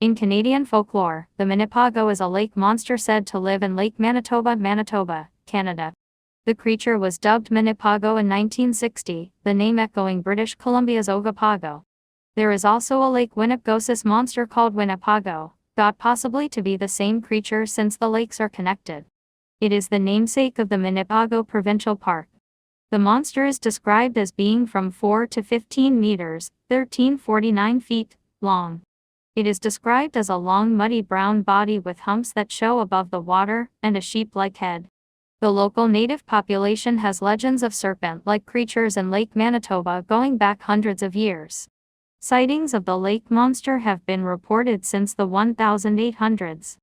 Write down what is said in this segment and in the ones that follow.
In Canadian folklore, the Manipogo is a lake monster said to live in Lake Manitoba, Manitoba, Canada. The creature was dubbed Manipogo in 1960, the name echoing British Columbia's Ogopogo. There is also a Lake Winnipeghomes monster called Winnipogo, thought possibly to be the same creature since the lakes are connected. It is the namesake of the Manipogo Provincial Park. The monster is described as being from 4 to 15 meters, 1349 feet, long. It is described as a long muddy brown body with humps that show above the water, and a sheep-like head. The local native population has legends of serpent-like creatures in Lake Manitoba going back hundreds of years. Sightings of the lake monster have been reported since the 1800s.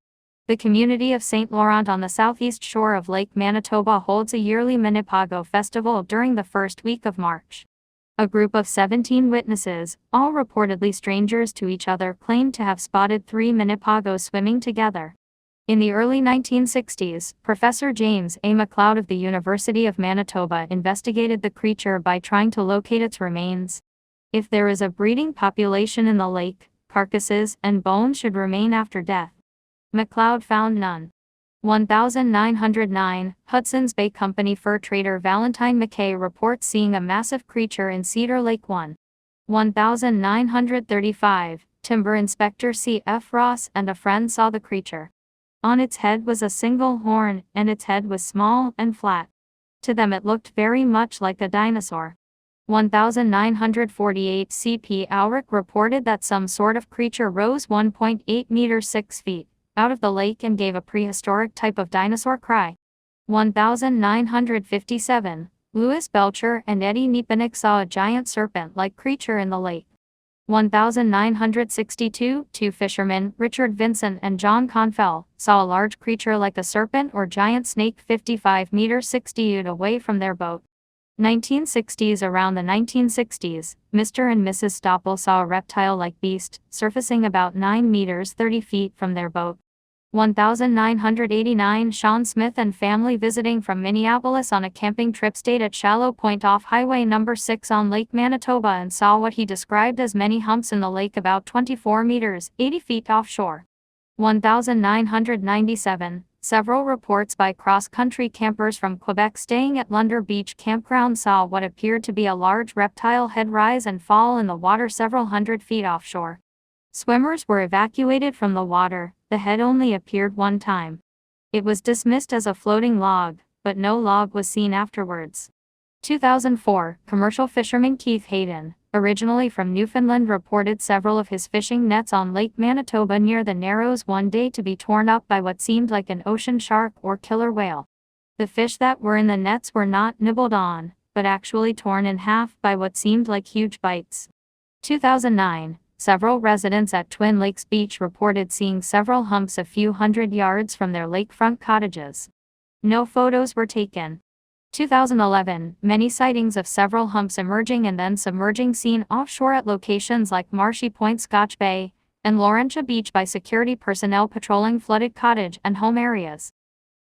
The community of St. Laurent on the southeast shore of Lake Manitoba holds a yearly Manipogo festival during the first week of March. A group of 17 witnesses, all reportedly strangers to each other, claimed to have spotted 3 Manipogos swimming together. In the early 1960s, Professor James A. McLeod of the University of Manitoba investigated the creature by trying to locate its remains. If there is a breeding population in the lake, carcasses and bones should remain after death. McLeod found none. 1909, Hudson's Bay Company fur trader Valentine McKay reports seeing a massive creature in Cedar Lake. 1935, timber inspector C.F. Ross and a friend saw the creature. On its head was a single horn, and its head was small and flat. To them it looked very much like a dinosaur. 1948, C.P. Ulrich reported that some sort of creature rose 1.8 meters 6 feet out of the lake and gave a prehistoric type of dinosaur cry. 1957, Louis Belcher and Eddie Nepenick saw a giant serpent-like creature in the lake. 1962, 2 fishermen, Richard Vincent and John Confell, saw a large creature like a serpent or giant snake 55 meters 60 feet away from their boat. 1960s. Around the 1960s, Mr. and Mrs. Stoppel saw a reptile-like beast, surfacing about 9 meters 30 feet from their boat. 1989, Sean Smith and family visiting from Minneapolis on a camping trip stayed at Shallow Point off Highway No. 6 on Lake Manitoba and saw what he described as many humps in the lake about 24 meters 80 feet offshore. 1997, several reports by cross-country campers from Quebec staying at Lunder Beach Campground saw what appeared to be a large reptile head rise and fall in the water several hundred feet offshore. Swimmers were evacuated from the water. The head only appeared one time. It was dismissed as a floating log, but no log was seen afterwards. 2004, commercial fisherman Keith Hayden, originally from Newfoundland, reported several of his fishing nets on Lake Manitoba near the Narrows one day to be torn up by what seemed like an ocean shark or killer whale. The fish that were in the nets were not nibbled on, but actually torn in half by what seemed like huge bites. 2009, several residents at Twin Lakes Beach reported seeing several humps a few hundred yards from their lakefront cottages. No photos were taken. 2011, many sightings of several humps emerging and then submerging seen offshore at locations like Marshy Point, Scotch Bay, and Laurentia Beach by security personnel patrolling flooded cottage and home areas.